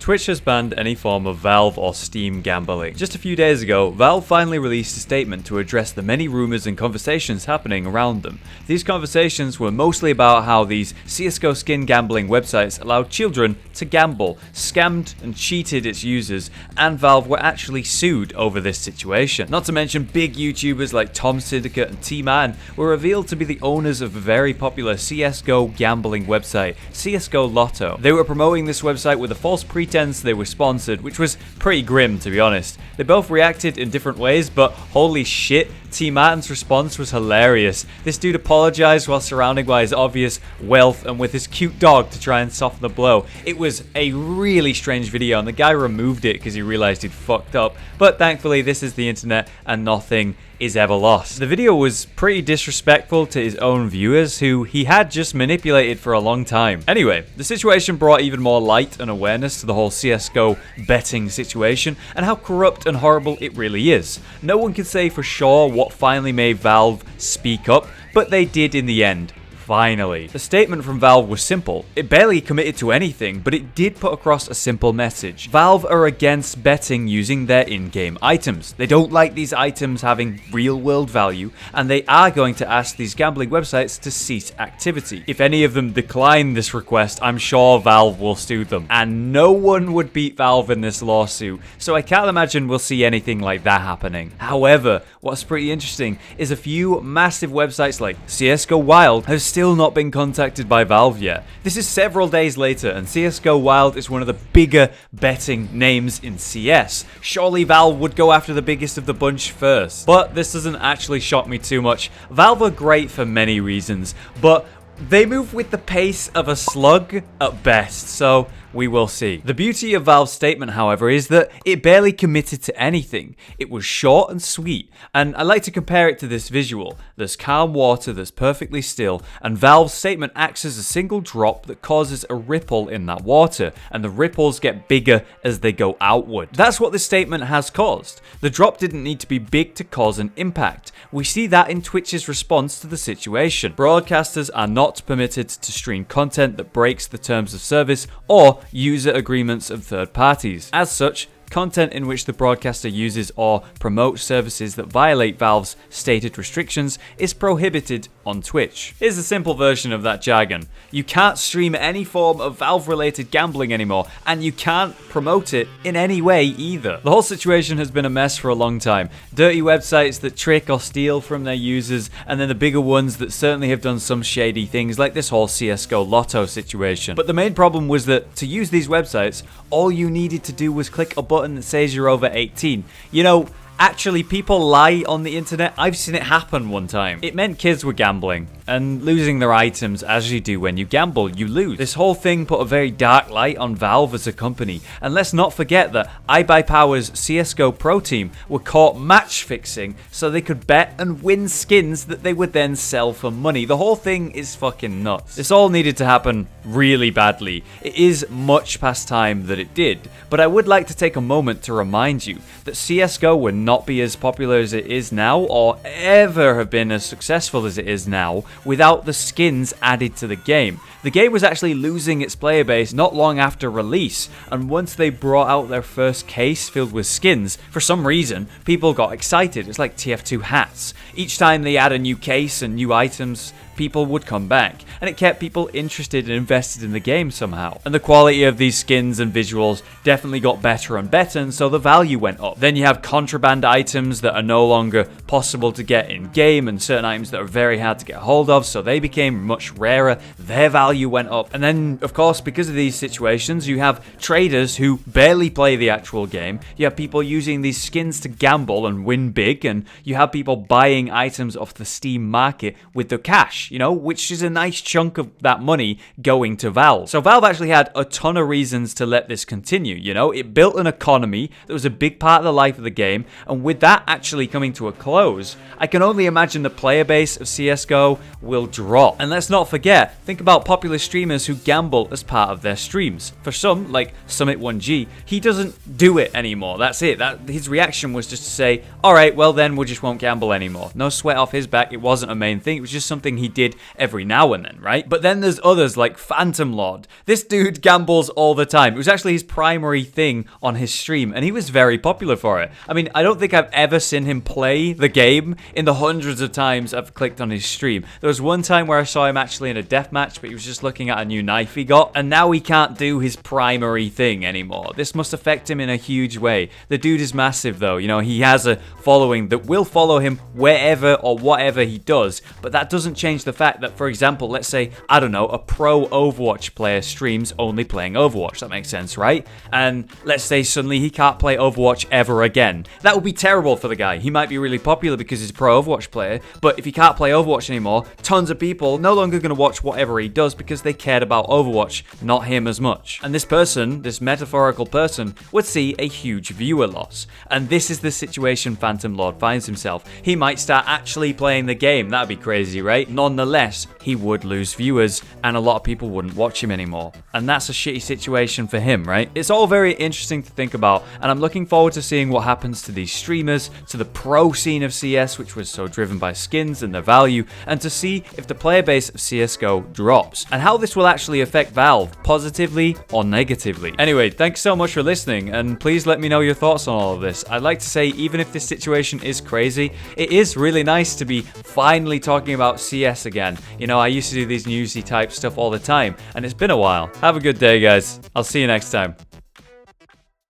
Twitch has banned any form of Valve or Steam gambling. Just a few days ago, Valve finally released a statement to address the many rumors and conversations happening around them. These conversations were mostly about how these CSGO skin gambling websites allowed children to gamble, scammed and cheated its users, and Valve were actually sued over this situation. Not to mention big YouTubers like Tom Syndicate and T-Man were revealed to be the owners of a very popular CSGO gambling website, CSGO Lotto. They were promoting this website with a false pretense they were sponsored, which was pretty grim to be honest. They both reacted in different ways, but holy shit, T-Martin's response was hilarious. This dude apologized while surrounded by his obvious wealth and with his cute dog to try and soften the blow. It was a really strange video and the guy removed it because he realized he'd fucked up, but thankfully this is the internet and nothing is ever lost. The video was pretty disrespectful to his own viewers who he had just manipulated for a long time. Anyway, the situation brought even more light and awareness to the whole CSGO betting situation and how corrupt and horrible it really is. No one can say for sure what finally made Valve speak up, but they did in the end. Finally. The statement from Valve was simple. It barely committed to anything, but it did put across a simple message. Valve are against betting using their in-game items. They don't like these items having real-world value, and they are going to ask these gambling websites to cease activity. If any of them decline this request, I'm sure Valve will sue them. And no one would beat Valve in this lawsuit, so I can't imagine we'll see anything like that happening. However, what's pretty interesting is a few massive websites like CSGO Wild have still not been contacted by Valve yet. This is several days later and CSGO Wild is one of the bigger betting names in CS. Surely Valve would go after the biggest of the bunch first. But this doesn't actually shock me too much. Valve are great for many reasons, but they move with the pace of a slug at best, so we will see. The beauty of Valve's statement, however, is that it barely committed to anything. It was short and sweet, and I like to compare it to this visual. There's calm water that's perfectly still, and Valve's statement acts as a single drop that causes a ripple in that water, and the ripples get bigger as they go outward. That's what this statement has caused. The drop didn't need to be big to cause an impact. We see that in Twitch's response to the situation. Broadcasters are not permitted to stream content that breaks the terms of service or user agreements of third parties. As such, content in which the broadcaster uses or promotes services that violate Valve's stated restrictions is prohibited on Twitch. Here's a simple version of that jargon. You can't stream any form of Valve-related gambling anymore, and you can't promote it in any way either. The whole situation has been a mess for a long time. Dirty websites that trick or steal from their users, and then the bigger ones that certainly have done some shady things like this whole CSGO Lotto situation. But the main problem was that to use these websites, all you needed to do was click a button that says you're over 18. You know, actually, people lie on the internet. I've seen it happen one time. It meant kids were gambling and losing their items. As you do when you gamble, you lose. This whole thing put a very dark light on Valve as a company. And let's not forget that iBuyPower's CSGO Pro team were caught match fixing so they could bet and win skins that they would then sell for money. The whole thing is fucking nuts. This all needed to happen really badly. It is much past time that it did, but I would like to take a moment to remind you that CSGO would not be as popular as it is now or ever have been as successful as it is now without the skins added to the game. The game was actually losing its player base not long after release, and once they brought out their first case filled with skins, for some reason, people got excited. It's like TF2 hats. Each time they add a new case and new items, people would come back, and it kept people interested and invested in the game somehow. And the quality of these skins and visuals definitely got better and better, and so the value went up. Then you have contraband items that are no longer possible to get in game, and certain items that are very hard to get hold of, so they became much rarer. Their value went up. And then, of course, because of these situations, you have traders who barely play the actual game. You have people using these skins to gamble and win big, and you have people buying items off the Steam market with their cash, you know, which is a nice chunk of that money going to Valve. So Valve actually had a ton of reasons to let this continue, you know. It built an economy that was a big part of the life of the game, and with that actually coming to a close, I can only imagine the player base of CSGO will drop. And let's not forget, think about popular streamers who gamble as part of their streams. For some, like Summit1G, he doesn't do it anymore. That's it. His reaction was just to say, alright, well then we just won't gamble anymore. No sweat off his back. It wasn't a main thing. It was just something he did every now and then, right? But then there's others like Phantom Lord. This dude gambles all the time. It was actually his primary thing on his stream, and he was very popular for it. I mean, I don't think I've ever seen him play the game in the hundreds of times I've clicked on his stream. There was one time where I saw him actually in a deathmatch, but he was just looking at a new knife he got, and now he can't do his primary thing anymore. This must affect him in a huge way. The dude is massive though, you know, he has a following that will follow him wherever or whatever he does, but that doesn't change the fact that, for example, let's say, I don't know, a pro Overwatch player streams only playing Overwatch. That makes sense, right? And let's say suddenly he can't play Overwatch ever again. That would be terrible for the guy. He might be really popular because he's a pro Overwatch player, but if he can't play Overwatch anymore, tons of people no longer going to watch whatever he does because they cared about Overwatch, not him as much. And this person, this metaphorical person, would see a huge viewer loss. And this is the situation Phantom Lord finds himself. He might start actually playing the game. That'd be crazy, right? Nonetheless, he would lose viewers and a lot of people wouldn't watch him anymore. And that's a shitty situation for him, right? It's all very interesting to think about, and I'm looking forward to seeing what happens to these streamers, to the pro scene of CS, which was so driven by skins and their value, and to see if the player base of CSGO drops, and how this will actually affect Valve, positively or negatively. Anyway, thanks so much for listening, and please let me know your thoughts on all of this. I'd like to say, even if this situation is crazy, it is really nice to be finally talking about CS again. You know, I used to do these newsy type stuff all the time, and it's been a while. Have a good day, guys. I'll see you next time.